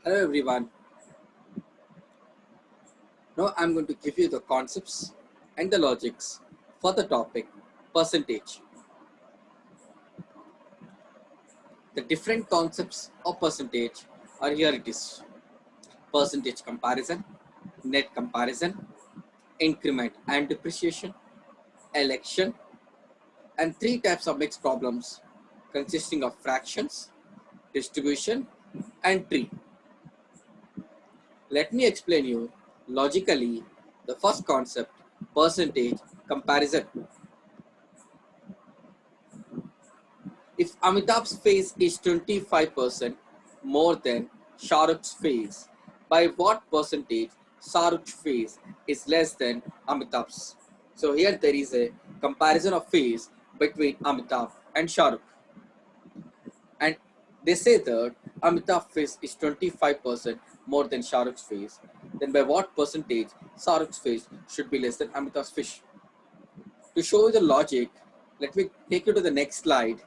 Hello everyone. Now I'm going to give you the concepts and the logics for the topic percentage. The different concepts of percentage are here it is. Percentage comparison, net comparison, increment and depreciation, election, and three types of mixed problems consisting of fractions, distribution, and tree. Let me explain you logically the first concept, percentage comparison. If Amitabh's face is 25% more than Shah Rukh's face, by what percentage Shah Rukh's face is less than Amitabh's? So here there is a comparison of face between Amitabh and Shah Rukh. And they say that Amitabh's face is 25% more than Shah Rukh's face. Then by what percentage Shah Rukh's face should be less than Amitabh's face? To show you the logic, let me take you to the next slide.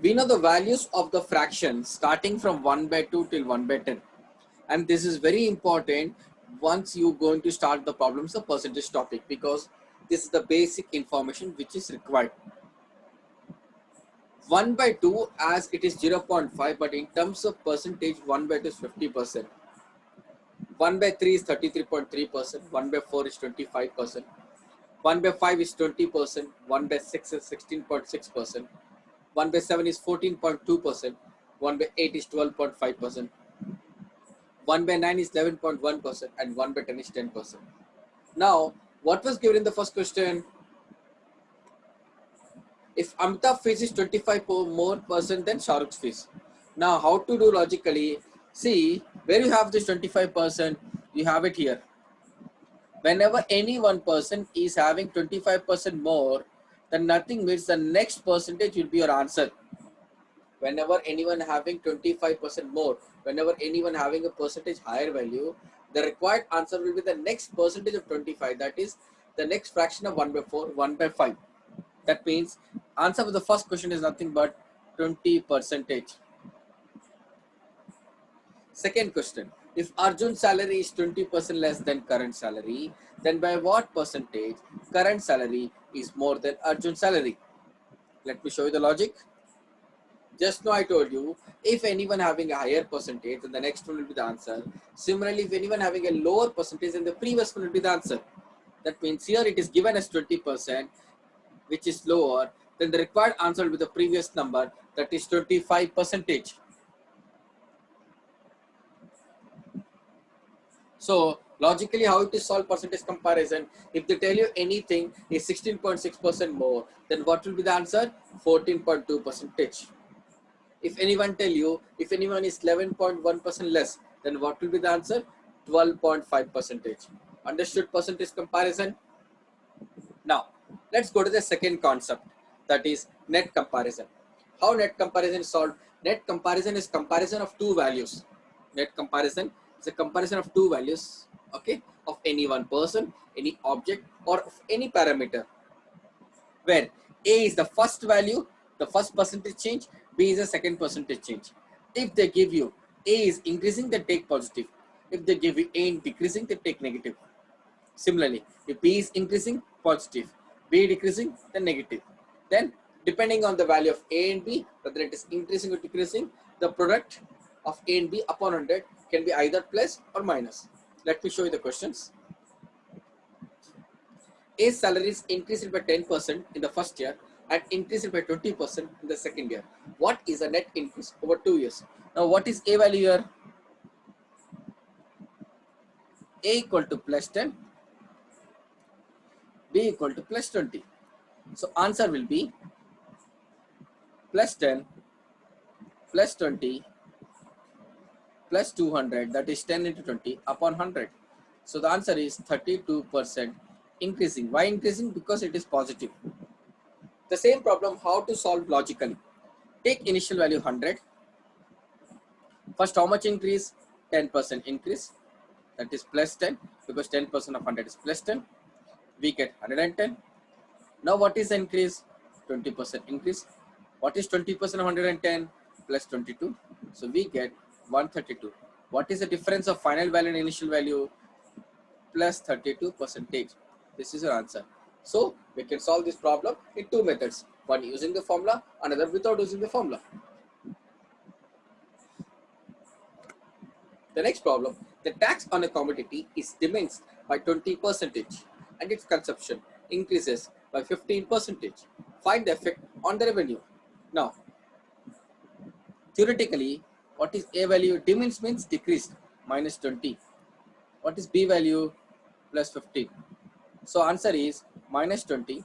We know the values of the fraction starting from 1 by 2 till 1 by 10. And this is very important once you're going to start the problems of percentage topic, because this is the basic information which is required. 1 by 2 as it is 0.5, but in terms of percentage 1 by 2 is 50%. 1 by 3 is 33.3%, 1 by 4 is 25%, 1 by 5 is 20%, 1 by 6 is 16.6%. 1 by 7 is 14.2%, 1 by 8 is 12.5%, 1 by 9 is 11.1%, and 1 by 10 is 10%. Now, what was given in the first question? If Amitabh fees is 25 more percent than Shah Rukh's fees. Now, how to do logically? See, where you have this 25%, you have it here. Whenever any one person is having 25% more, then nothing means the next percentage will be your answer. Whenever anyone having 25% more, whenever anyone having a percentage higher value, the required answer will be the next percentage of 25. That is the next fraction of 1 by 4, 1 by 5. That means answer for the first question is nothing but 20%. Second question, if Arjun's salary is 20% less than current salary, then by what percentage current salary is more than Arjun's salary? Let me show you the logic. Just now I told you, if anyone having a higher percentage, then the next one will be the answer. Similarly, if anyone having a lower percentage, then the previous one will be the answer. That means here it is given as 20%, which is lower, then the required answer will be the previous number, that is 25%. So logically, how it is solved percentage comparison? If they tell you anything is 16.6% more, then what will be the answer? 14.2%. If anyone tell you, if anyone is 11.1% less, then what will be the answer? 12.5%. Understood percentage comparison? Now, let's go to the second concept, that is net comparison. How net comparison is solved? Net comparison is comparison of two values. Net comparison is a comparison of two values, okay, of any one person, any object, or of any parameter, where A is the first value, the first percentage change, B is the second percentage change. If they give you A is increasing, then take positive. If they give you A is decreasing, then take negative. Similarly, if B is increasing, positive, B decreasing, then negative. Then depending on the value of A and B, whether it is increasing or decreasing, the product of A and B upon 100 can be either plus or minus. Let me show you the questions. A's salary is increased by 10% in the first year and increased by 20% in the second year. What is the net increase over 2 years? Now, what is A value here? A equal to plus 10, B equal to plus 20. So, answer will be plus 10, plus 20, plus 200, that is 10 into 20 upon 100. So, the answer is 32% increasing. Why increasing? Because it is positive. The same problem, how to solve logically? Take initial value 100. First, how much increase? 10% increase. That is plus 10, because 10% of 100 is plus 10. We get 110. Now, what is the increase? 20% increase. What is 20% of 110? Plus 22. So we get 132. What is the difference of final value and initial value? Plus 32 percentage. This is your answer. So we can solve this problem in two methods. One using the formula, another without using the formula. The next problem, the tax on a commodity is diminished by 20% and its consumption increases by 15%. Find the effect on the revenue. Now, theoretically, what is A value? Diminished means decreased, minus 20. What is B value? Plus 15. So answer is minus 20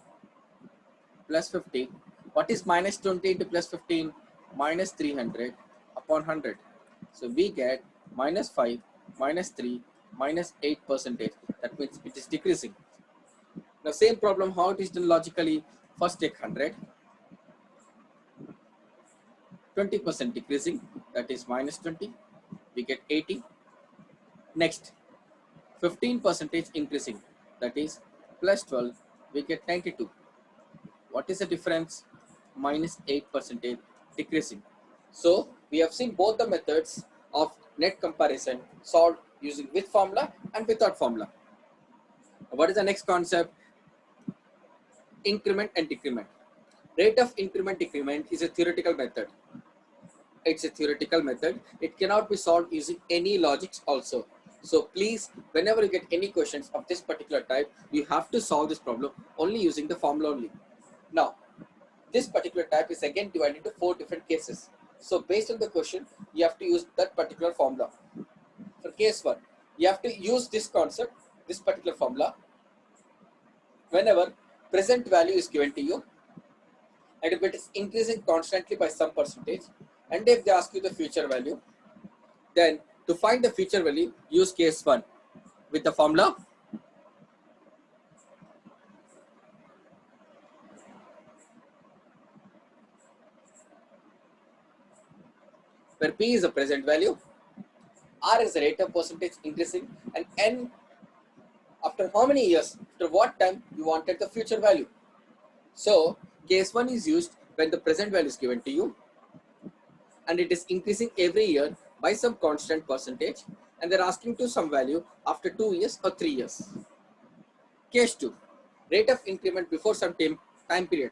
plus 15. What is minus 20 into plus 15? Minus 300 upon 100. So we get minus 5, minus 3, minus 8%. That means it is decreasing. Now same problem, how it is done logically. First take 100. 20% decreasing, that is minus 20. We get 80. Next, 15% increasing, that is plus 12. We get 92. What is the difference? Minus 8% decreasing. So we have seen both the methods of net comparison solved using with formula and without formula. What is the next concept? Increment and decrement. Rate of increment decrement is a theoretical method. It's a theoretical method. It cannot be solved using any logics also. So please, whenever you get any questions of this particular type, you have to solve this problem only using the formula only. Now, this particular type is again divided into 4 different cases. So based on the question, you have to use that particular formula. For case 1, you have to use this concept, this particular formula, whenever present value is given to you, and if it is increasing constantly by some percentage, and if they ask you the future value, then to find the future value, use case 1 with the formula where P is the present value, R is the rate of percentage increasing, and N after how many years, after what time you wanted the future value. So case 1 is used when the present value is given to you and it is increasing every year by some constant percentage, and they're asking to some value after 2 years or 3 years. Case 2, rate of increment before some time period.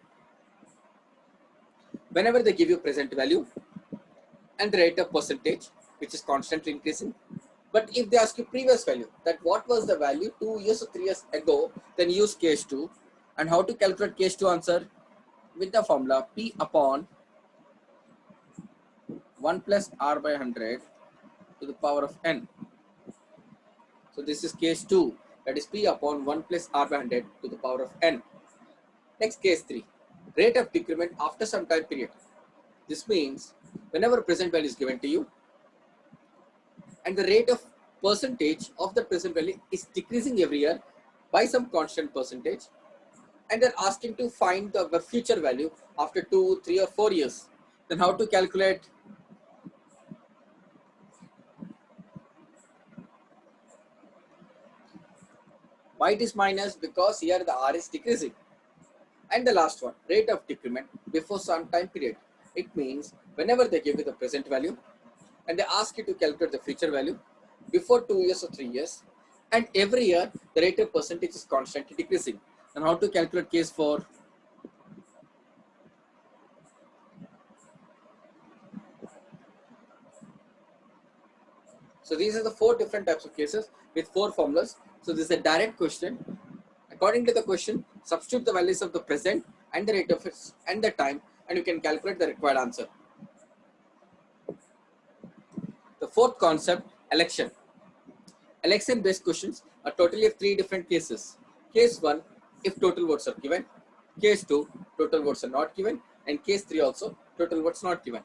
Whenever they give you present value and the rate of percentage, which is constantly increasing. But if they ask you previous value, that what was the value 2 years or 3 years ago, then use case 2. And how to calculate case 2 answer? With the formula P upon 1 plus R by 100 to the power of N. So this is case 2, that is P upon 1 plus R by 100 to the power of N. Next, case 3, rate of decrement after some time period. This means whenever present value is given to you and the rate of percentage of the present value is decreasing every year by some constant percentage, and they're asking to find the future value after 2, 3 or 4 years, then how to calculate? Why it is minus? Because here the R is decreasing. And the last one, rate of decrement before some time period. It means whenever they give you the present value and they ask you to calculate the future value before 2 years or 3 years, and every year the rate of percentage is constantly decreasing. And how to calculate case 4? So these are the 4 different types of cases with 4 formulas. So this is a direct question. According to the question, substitute the values of the present and the rate of it and the time, and you can calculate the required answer. The 4th concept, election. Election based questions are totally of 3 different cases. Case 1, if total votes are given. Case 2, total votes are not given. And case 3 also, total votes not given.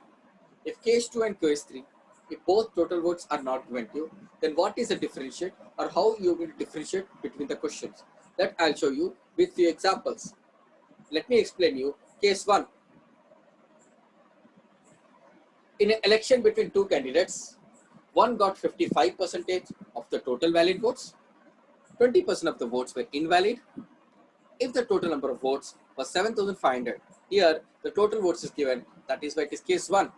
If case 2 and case 3, if both total votes are not given to you, then what is the differentiate, or how you will differentiate between the questions? That I'll show you with few examples. Let me explain you case 1. In an election between 2 candidates, one got 55% of the total valid votes, 20% of the votes were invalid. If the total number of votes was 7,500, here the total votes is given, that is why it is case 1.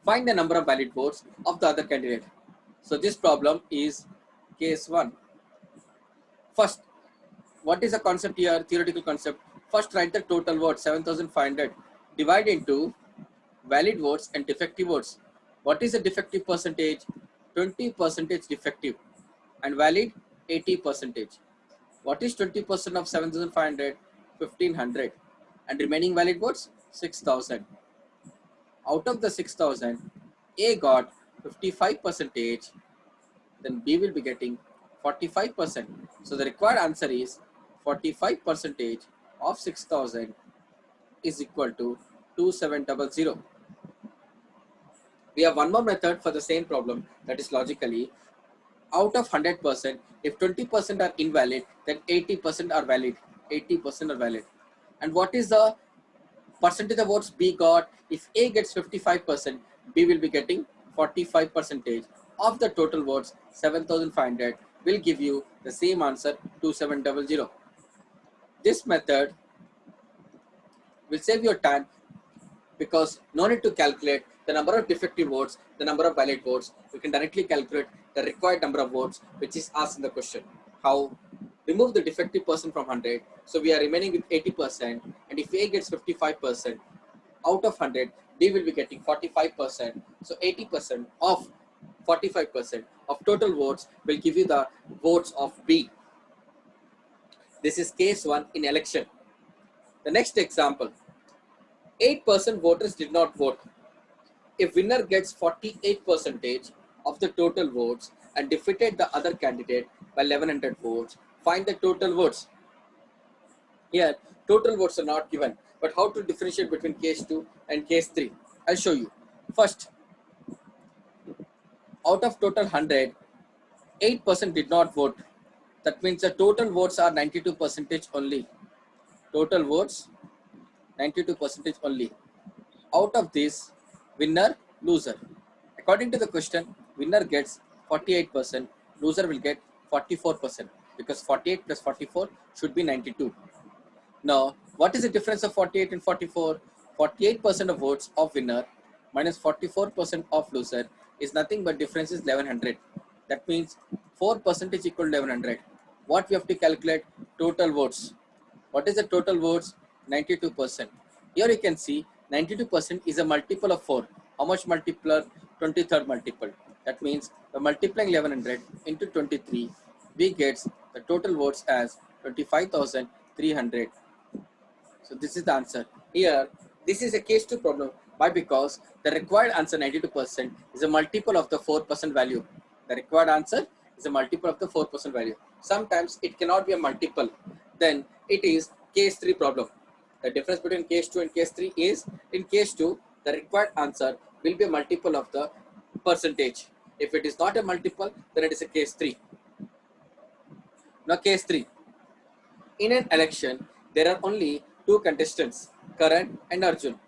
Find the number of valid votes of the other candidate. So this problem is case 1. First, what is the concept here? Theoretical concept. First, write the total votes 7,500. Divide into valid votes and defective votes. What is the defective percentage? 20% defective, and valid 80%. What is 20% of 7,500? 1,500, and remaining valid votes 6,000. Out of the 6,000, A got 55%, then B will be getting 45%. So the required answer is 45% of 6,000 is equal to 2700. We have one more method for the same problem, that is logically. Out of 100%, if 20% are invalid, then 80% are valid. 80% are valid. And what is the percentage of votes B got? If A gets 55%, B will be getting 45% of the total votes. 7,500 will give you the same answer, 2700. This method will save your time because no need to calculate the number of defective votes, the number of valid votes. You can directly calculate the required number of votes which is asked in the question. How? Remove the defective percent from 100. So we are remaining with 80%, and if A gets 55%, out of 100, B will be getting 45%. So 80% of 45% of total votes will give you the votes of B. This is case 1 in election. The next example, 8% voters did not vote. If winner gets 48% of the total votes and defeated the other candidate by 1100 votes, find the total votes. Here, total votes are not given, but how to differentiate between case 2 and case 3? I'll show you. First, out of total 100, 8% did not vote. That means the total votes are 92% only. Total votes, 92% only. Out of this, winner, loser. According to the question, winner gets 48%, loser will get 44%, because 48 plus 44 should be 92. Now, what is the difference of 48 and 44? 48% of votes of winner minus 44% of loser is nothing but difference is 1100. That means 4% is equal to 1100. What we have to calculate? Total votes. What is the total votes? 92%. Here you can see 92% is a multiple of 4. How much multiple? 23rd multiple. That means by multiplying 1100 into 23, we get the total votes as 25,300. So this is the answer. Here, this is a case 2 problem. Why? Because the required answer 92% is a multiple of the 4% value. The required answer is a multiple of the 4% value. Sometimes it cannot be a multiple. Then it is case 3 problem. The difference between case 2 and case 3 is, in case 2, the required answer will be a multiple of the percentage. If it is not a multiple, then it is a case 3. Now case 3. In an election, there are only 2 contestants, Karan and Arjun.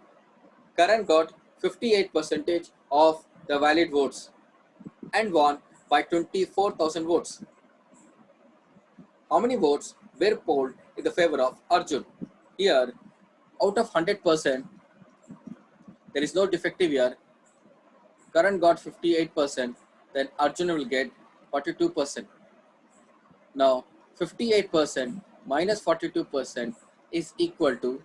Karan got 58% of the valid votes and won by 24,000 votes. How many votes were polled in the favor of Arjun? Here, out of 100%, there is no defective here. Karan got 58%, then Arjun will get 42%. Now, 58% minus 42% is equal to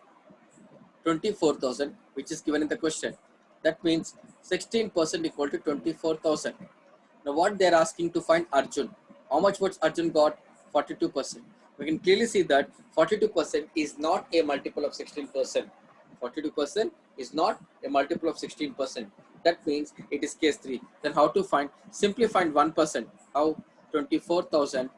24,000, which is given in the question. That means 16% equal to 24,000. Now, what they are asking to find Arjun. How much votes Arjun got? 42%. We can clearly see that 42% is not a multiple of 16%. 42% is not a multiple of 16%. That means it is case 3. Then how to find? Simply find 1%. How? 24,000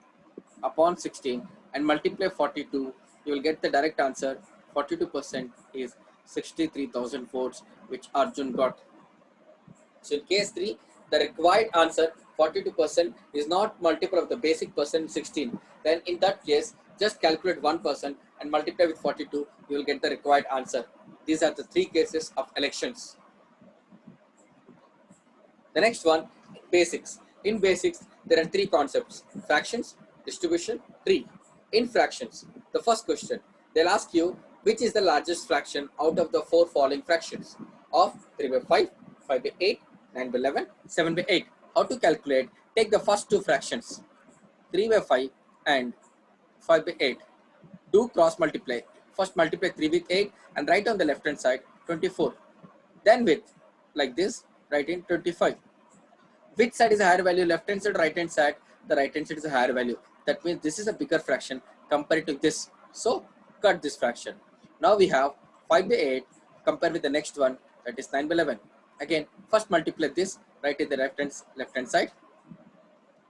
upon 16 and multiply 42. You will get the direct answer. 42% is 63,000 votes which Arjun got. So in case 3, the required answer 42% is not multiple of the basic percent 16. Then in that case, just calculate 1% and multiply with 42. You will get the required answer. These are the 3 cases of elections. The next one, basics. In basics, there are 3 concepts: fractions, distribution, tree. In fractions, the first question, they'll ask you which is the largest fraction out of the 4 following fractions of 3 by 5, 5 by 8, 9 by 11, 7 by 8. How to calculate? Take the first two fractions, 3 by 5 and 5 by 8. Do cross multiply. First multiply 3 with 8 and write on the left hand side 24. Then with, like this, write in 25. Which side is a higher value? Left hand side, right hand side? The right hand side is a higher value. That means this is a bigger fraction compared to this. So cut this fraction. Now we have 5 by 8 compared with the next one, that is 9 by 11. Again, first multiply this, write in the left hand side.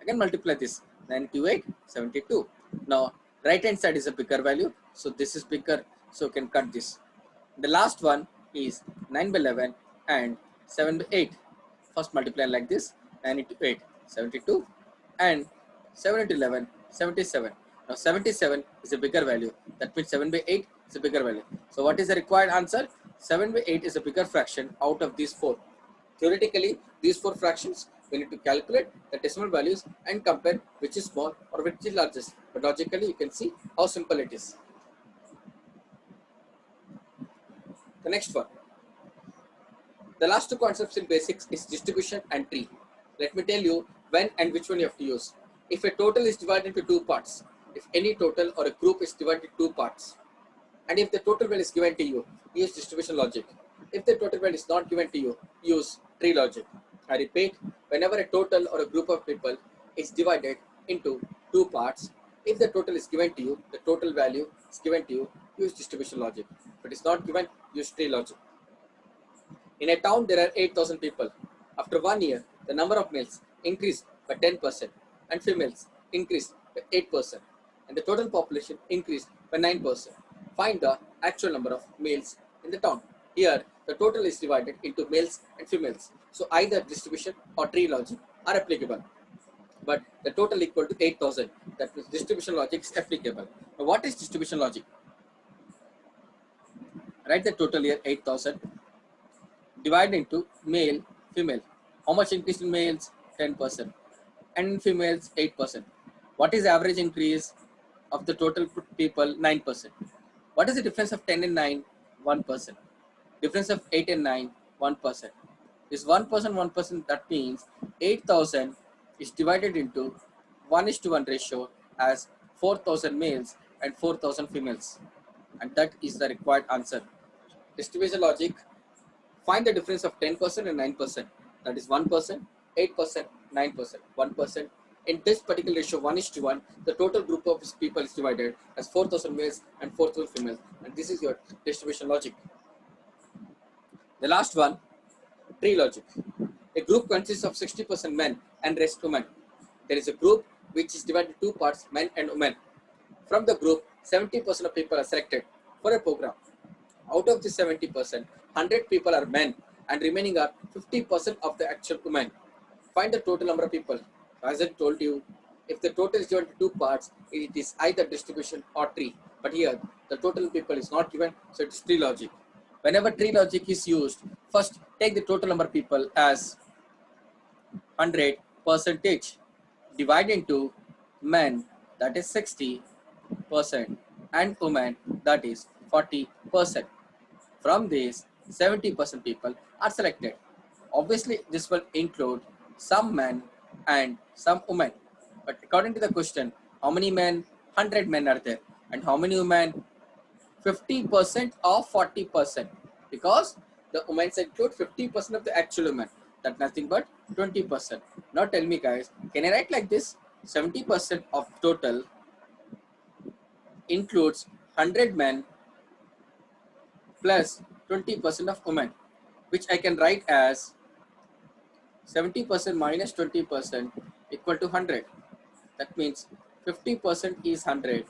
Again multiply this, 9 into 8, 72. Now right hand side is a bigger value, so this is bigger, so you can cut this. The last one is 9 by 11 and 7 by 8. First multiply like this, 9 into 8, 72, and 7 into 11, 77. Now 77 is a bigger value, that means 7 by 8 is a bigger value. So what is the required answer? 7 by 8 is a bigger fraction out of these four. Theoretically, these four fractions, we need to calculate the decimal values and compare which is small or which is largest. But logically, you can see how simple it is. The next one. The last two concepts in basics is distribution and tree. Let me tell you when and which one you have to use. If a total is divided into two parts, if any total or a group is divided into two parts, and if the total value is given to you, use distribution logic. If the total value is not given to you, use tree logic. I repeat, whenever a total or a group of people is divided into two parts, if the total is given to you, the total value is given to you, use distribution logic. If it is not given, use tree logic. In a town, there are 8,000 people. After 1 year, the number of males increased by 10% and females increased by 8%, and the total population increased by 9%. Find the actual number of males in the town. Here, the total is divided into males and females. So either distribution or tree logic are applicable. But the total equal to 8,000. That means distribution logic is applicable. Now what is distribution logic? Write the total here 8,000. Divide into male, female. How much increase in males? 10%. And in females, 8%. What is the average increase of the total people? 9%. What is the difference of 10 and 9? 1%. Difference of 8 and 9? 1%. This 1%, 1%, that means 8,000 is divided into 1:1 ratio as 4,000 males and 4,000 females. And that is the required answer. Distribution logic. Find the difference of 10% and 9%. That is 1%, 8%, 9%, 1%. In this particular ratio, 1:1, the total group of people is divided as 4,000 males and 4,000 females. And this is your distribution logic. The last one, tree logic. A group consists of 60% men and rest women. There is a group which is divided into two parts, men and women. From the group, 70% of people are selected for a program. Out of the 70%, 100 people are men and remaining are 50% of the actual women. Find the total number of people. As I told you, if the total is given to two parts, it is either distribution or tree. But here, the total people is not given, so it is tree logic. Whenever tree logic is used, first take the total number of people as 100%, divide into men, that is 60%, and women, that is 40%. From these, 70% people are selected. Obviously, this will include some men and some women. But according to the question, how many men? 100 men are there. And how many women? 50% or 40%. Because the women include 50% of the actual women. That's nothing but 20%. Now tell me guys, can I write like this? 70% of total includes 100 men plus 20% of women, which I can write as 70% minus 20% equal to 100. That means 50% is 100,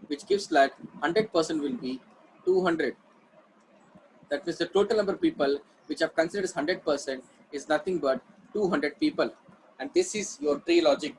which gives like 100% will be 200. That means the total number of people which I've considered as 100% is nothing but 200 people. And this is your tree logic.